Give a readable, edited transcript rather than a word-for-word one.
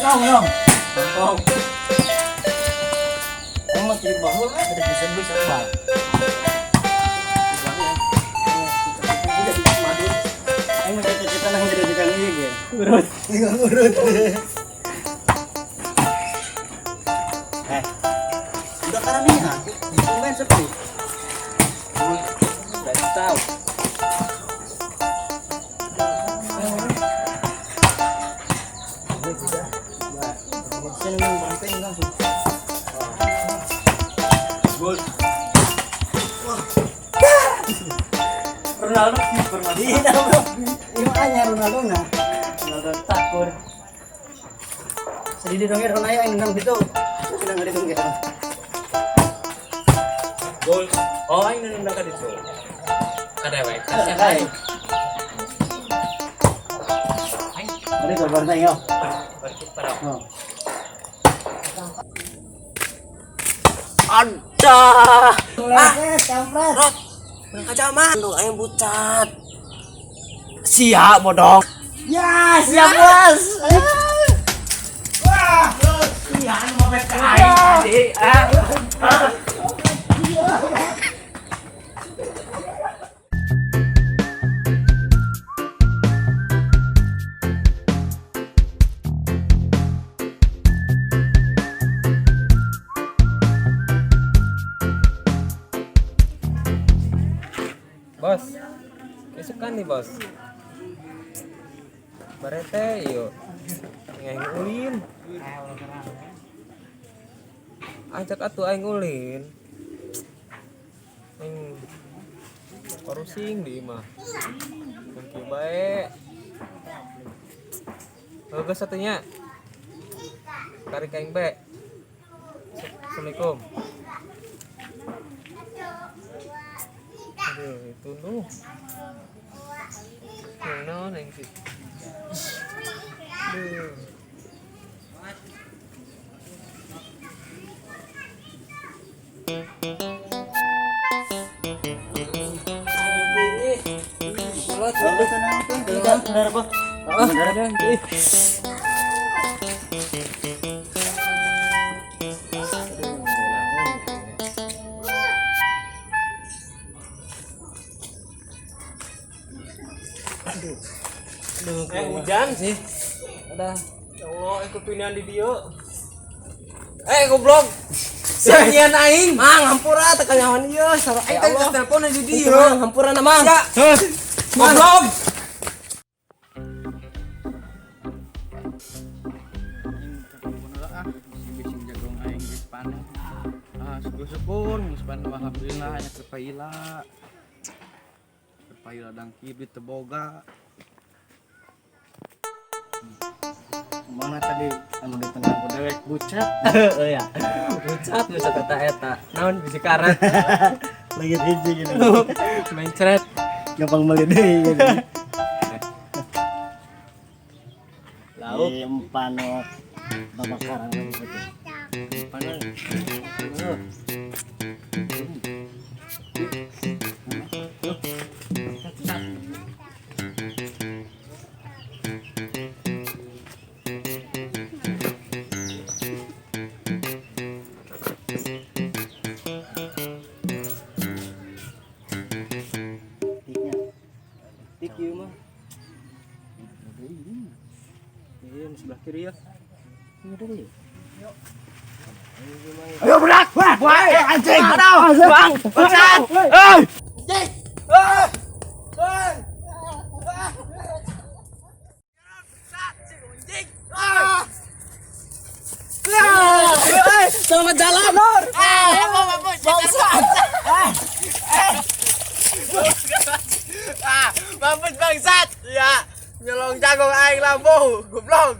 dong. Tong. Kamu masih di bawah kan? Ada bisa bal. Ayo macam cerita nang dari tukang ini ge. Urut. Urut. Udah karaminya. Main sepi. Udah tahu. Sini memang banteng langsung. Gol. Ronaldo kiper masih. Iya, bro. Ini makanya Ronaldo nah. Ronaldo takur. Sedih dong ya Ronaldo yang nang gitu. Sudah enggak ditunggu. Gol. Oh, ini nendang ka dito. Kada wae. Kasya Hai. kay. Mari ko banteng yo. Balik para. Oh. Ada. Kampret. Nang kacaman lu ayam bucat. Siap bodong. Ya, siap bos. Wah, iya anu mah bet kai tadi. Bos, besok kan nih bos. Barete yuk, aing ulin. Ajak atuh aing ulin. Aing korusing di imah. Mungkin bae. Bagus satunya. Tarik aing be. Assalamualaikum. Aduh, itu lu. Yang naon yang sih? Aduh. Bagus tenang tuh. Tidak, benar apa? Benar ada. Hujan sih. Ada. Ya Allah, ikut pilihan di dia. Goblok. Sian aing. Mang, hampura tekan nyawan ieu. Aing teh geus telepon di dieu. Mang, hampura na mang. Goblok. Bising jagong aing geus panen. Syukur-syukur geus panen alhamdulillah aya kepaila. Kepaila dangki duit teu boga. Mana tadi anu di tengah dewek bucat. Oh ya. Bucat bisa kata eta. Naon bisi karet. Lagi hiji gini. Main ceret. Gampang beli deui gitu. Lauk. Empanot babakaran gitu. Panen. Tik ieu mah. Iya, sebelah kiri ya. Ini dulu. Ayo berak. Wah, anjing. Aduh, Bang. Bangsat. Selamat jalan, Nur. Mampus bangsat. Ya, nyolong jagung aing lambu, goblok.